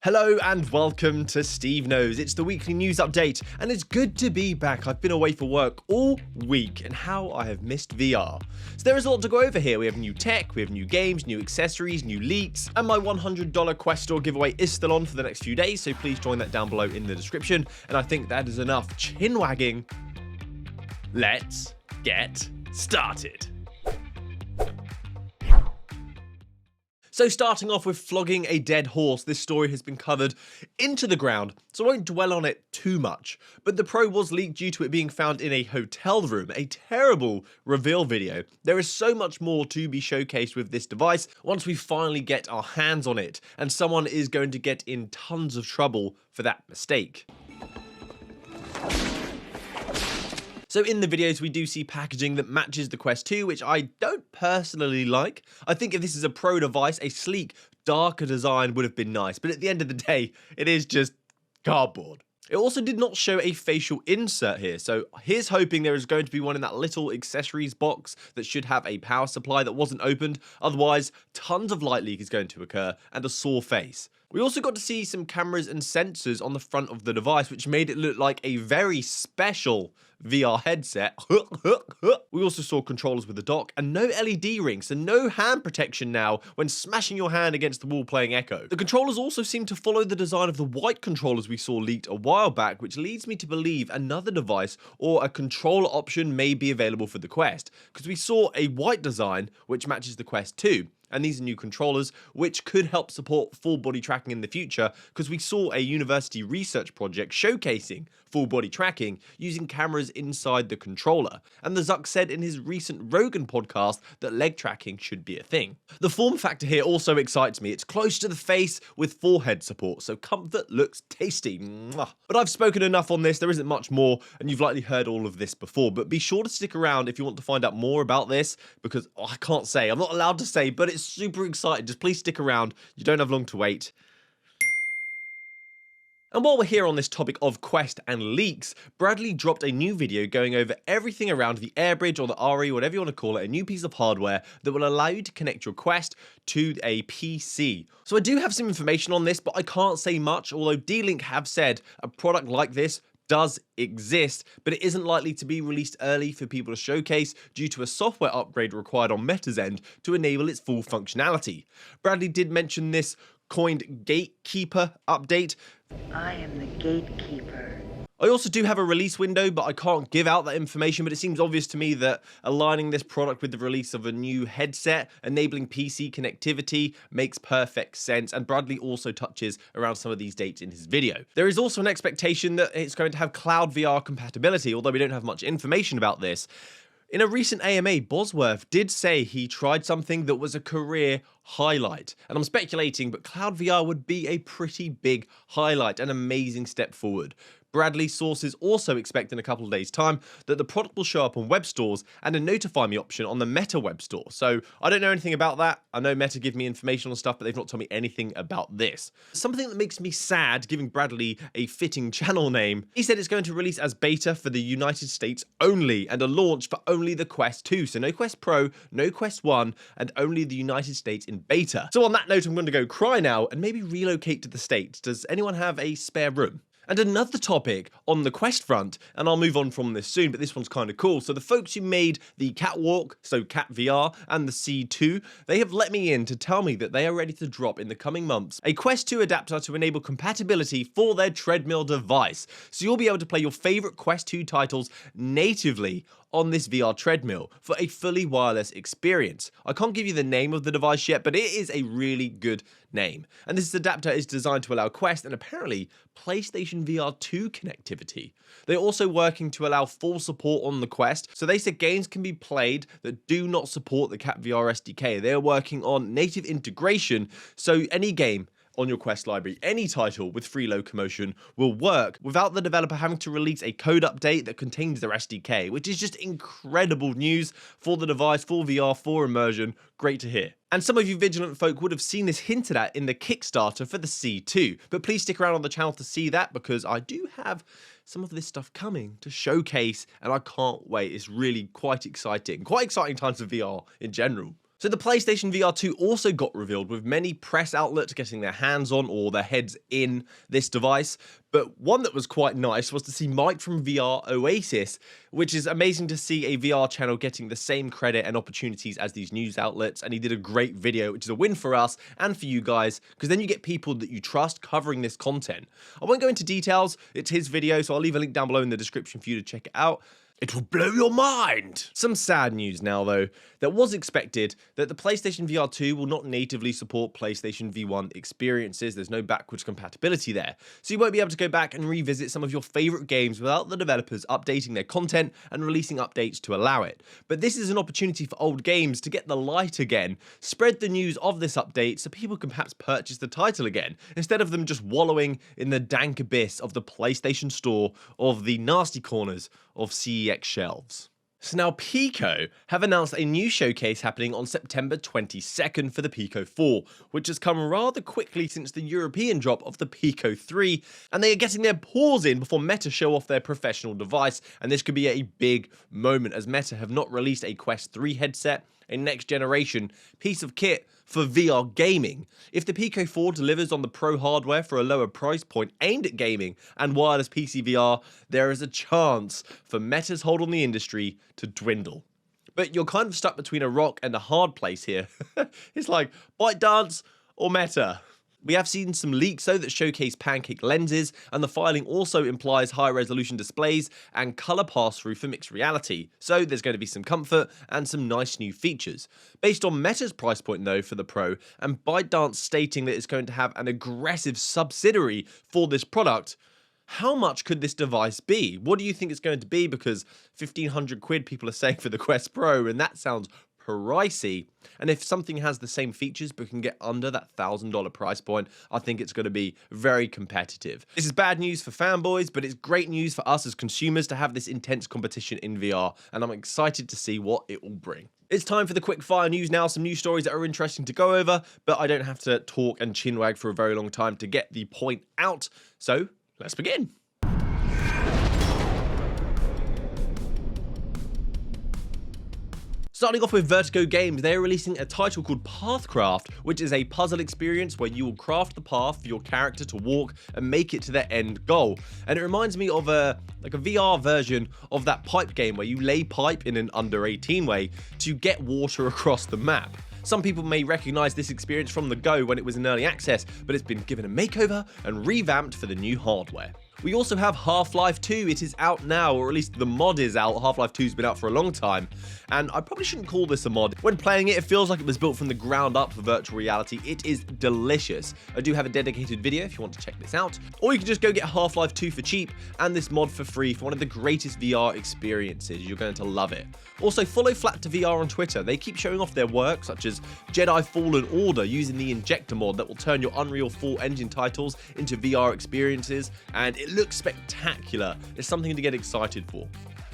Hello and welcome to SteveKnows. It's the weekly news update and it's good to be back. I've been away for work all week and how I have missed VR. So there is a lot to go over here. We have new tech, we have new games, new accessories, new leaks, and my $100 Quest Store giveaway is still on for the next few days, so please join that down below in the description. And I think that is enough chin wagging. Let's get started. So starting off with flogging a dead horse, this story has been covered into the ground, so I won't dwell on it too much. But the Pro was leaked due to it being found in a hotel room, a terrible reveal video. There is so much more to be showcased with this device once we finally get our hands on it, and someone is going to get in tons of trouble for that mistake. So in the videos, we do see packaging that matches the Quest 2, which I don't personally like. I think if this is a Pro device, a sleek, darker design would have been nice. But at the end of the day, it is just cardboard. It also did not show a facial insert here, so here's hoping there is going to be one in that little accessories box that should have a power supply that wasn't opened. Otherwise, tons of light leak is going to occur and a sore face. We also got to see some cameras and sensors on the front of the device, which made it look like a very special VR headset. We also saw controllers with the dock and no LED rings, so no hand protection now when smashing your hand against the wall playing Echo. The controllers also seem to follow the design of the white controllers we saw leaked a while back, which leads me to believe another device or a controller option may be available for the Quest, because we saw a white design which matches the Quest 2. And these are new controllers, which could help support full body tracking in the future, because we saw a university research project showcasing full body tracking using cameras inside the controller. And the Zuck said in his recent Rogan podcast that leg tracking should be a thing. The form factor here also excites me. It's close to the face with forehead support, so comfort looks tasty. Mwah. But I've spoken enough on this, there isn't much more, and you've likely heard all of this before. But be sure to stick around if you want to find out more about this, because I can't say, I'm not allowed to say, but it's super exciting. Just please stick around. You don't have long to wait. And while we're here on this topic of Quest and leaks, Bradley dropped a new video going over everything around the AirBridge or the RE, whatever you want to call it, a new piece of hardware that will allow you to connect your Quest to a PC. So I do have some information on this, but I can't say much, although D-Link have said a product like this does exist, but it isn't likely to be released early for people to showcase due to a software upgrade required on Meta's end to enable its full functionality. Bradley did mention this coined gatekeeper update. I am the gatekeeper. I also do have a release window, but I can't give out that information, but it seems obvious to me that aligning this product with the release of a new headset, enabling PC connectivity, makes perfect sense, and Bradley also touches around some of these dates in his video. There is also an expectation that it's going to have cloudVR compatibility, although we don't have much information about this. In a recent AMA, Bosworth did say he tried something that was a career highlight. And I'm speculating, but cloudVR would be a pretty big highlight, an amazing step forward. Bradley's sources also expect in a couple of days' time that the product will show up on web stores and a notify me option on the Meta web store. So I don't know anything about that. I know Meta give me information on stuff, but they've not told me anything about this. Something that makes me sad, giving Bradley a fitting channel name. He said it's going to release as beta for the United States only and a launch for only the Quest 2. So no Quest Pro, no Quest 1, and only the United States in beta. So on that note, I'm going to go cry now and maybe relocate to the States. Does anyone have a spare room? And another topic on the Quest front, and I'll move on from this soon, but this one's kind of cool. So the folks who made the KatWalk, so KatVR, and the C2, they have let me in to tell me that they are ready to drop in the coming months a Quest 2 adapter to enable compatibility for their treadmill device. So you'll be able to play your favorite Quest 2 titles natively on this VR treadmill for a fully wireless experience. I can't give you the name of the device yet, but it is a really good name. And this adapter is designed to allow Quest and apparently PlayStation VR 2 connectivity. They're also working to allow full support on the Quest, so they said games can be played that do not support the KatVR SDK. They're working on native integration, so any game on your Quest library, any title with free locomotion will work without the developer having to release a code update that contains their SDK, which is just incredible news for the device, for VR, for immersion. Great to hear. And some of you vigilant folk would have seen this hinted at in the Kickstarter for the C2, but please stick around on the channel to see that, because I do have some of this stuff coming to showcase and I can't wait. It's really quite exciting times of VR in general. So the PlayStation VR 2 also got revealed, with many press outlets getting their hands on or their heads in this device. But one that was quite nice was to see Mike from VR Oasis, which is amazing to see a VR channel getting the same credit and opportunities as these news outlets. And he did a great video, which is a win for us and for you guys, because then you get people that you trust covering this content. I won't go into details, it's his video, so I'll leave a link down below in the description for you to check it out. It will blow your mind! Some sad news now though. That was expected that the PlayStation VR 2 will not natively support PlayStation V1 experiences. There's no backwards compatibility there. So you won't be able to go back and revisit some of your favourite games without the developers updating their content and releasing updates to allow it. But this is an opportunity for old games to get the light again. Spread the news of this update so people can perhaps purchase the title again, instead of them just wallowing in the dank abyss of the PlayStation Store, of the nasty corners of CEX shelves. So now Pico have announced a new showcase happening on September 22nd for the Pico 4, which has come rather quickly since the European drop of the Pico 3, and they are getting their paws in before Meta show off their professional device, and this could be a big moment as Meta have not released a Quest 3 headset, a next generation piece of kit for VR gaming. If the Pico 4 delivers on the Pro hardware for a lower price point aimed at gaming and wireless PCVR, there is a chance for Meta's hold on the industry to dwindle. But you're kind of stuck between a rock and a hard place here. It's like ByteDance or Meta. We have seen some leaks though that showcase pancake lenses, and the filing also implies high resolution displays and colour pass-through for mixed reality, so there's going to be some comfort and some nice new features. Based on Meta's price point though for the Pro, and ByteDance stating that it's going to have an aggressive subsidiary for this product, how much could this device be? What do you think it's going to be? Because 1,500 quid people are saying for the Quest Pro, and that sounds pricey. And if something has the same features but can get under that $1,000 price point, I think it's going to be very competitive. This is bad news for fanboys, but it's great news for us as consumers to have this intense competition in VR, and I'm excited to see what it will bring. It's time for the quick fire news now, some news stories that are interesting to go over, but I don't have to talk and chinwag for a very long time to get the point out. So let's begin. Starting off with Vertigo Games, they're releasing a title called Pathcraft, which is a puzzle experience where you will craft the path for your character to walk and make it to their end goal. And it reminds me of a VR version of that pipe game where you lay pipe in an under 18 way to get water across the map. Some people may recognise this experience from the go when it was in early access, but it's been given a makeover and revamped for the new hardware. We also have Half-Life 2, it is out now, or at least the mod is out. Half-Life 2's been out for a long time, and I probably shouldn't call this a mod. When playing it, it feels like it was built from the ground up for virtual reality. It is delicious. I do have a dedicated video if you want to check this out, or you can just go get Half-Life 2 for cheap, and this mod for free for one of the greatest VR experiences. You're going to love it. Also, follow Flat2VR on Twitter. They keep showing off their work, such as Jedi Fallen Order, using the Injector mod that will turn your Unreal 4 engine titles into VR experiences, and it looks spectacular. It's something to get excited for.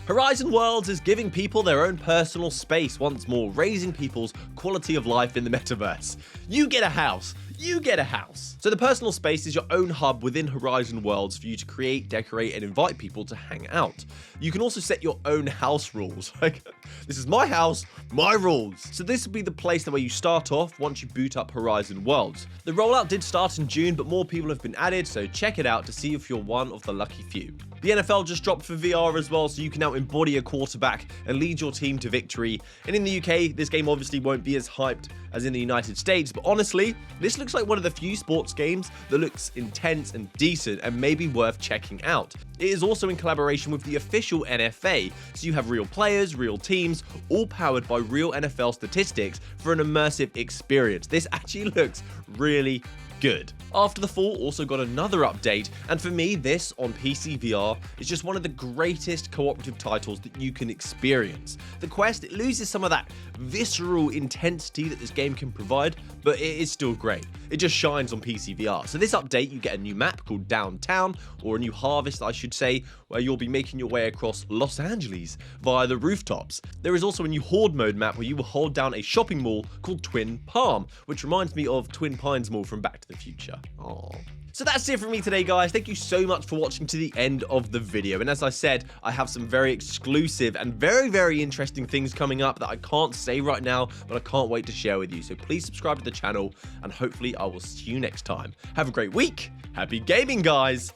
Horizon Worlds is giving people their own personal space once more, raising people's quality of life in the metaverse. You get a house. You get a house. So the personal space is your own hub within Horizon Worlds for you to create, decorate, and invite people to hang out. You can also set your own house rules. Like, this is my house, my rules. So this will be the place where you start off once you boot up Horizon Worlds. The rollout did start in June, but more people have been added, so check it out to see if you're one of the lucky few. The NFL just dropped for VR as well, so you can now embody a quarterback and lead your team to victory. And in the UK, this game obviously won't be as hyped as in the United States, but honestly, this looks like one of the few sports games that looks intense and decent and maybe worth checking out. It is also in collaboration with the official NFA, so you have real players, real teams, all powered by real NFL statistics for an immersive experience. This actually looks really good. After the Fall also got another update, and for me, this on PCVR is just one of the greatest cooperative titles that you can experience. The Quest, it loses some of that visceral intensity that this game can provide, but it is still great. It just shines on PCVR. So this update, you get a new map called Downtown, or a new harvest, I should say, where you'll be making your way across Los Angeles via the rooftops. There is also a new Horde mode map where you will hold down a shopping mall called Twin Palm, which reminds me of Twin Pines Mall from Back to the Future. Aww. So that's it from me today, guys. Thank you so much for watching to the end of the video. And as I said, I have some very exclusive and very, very interesting things coming up that I can't say right now, but I can't wait to share with you. So please subscribe to the channel, and hopefully I will see you next time. Have a great week. Happy gaming, guys.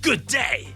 Good day.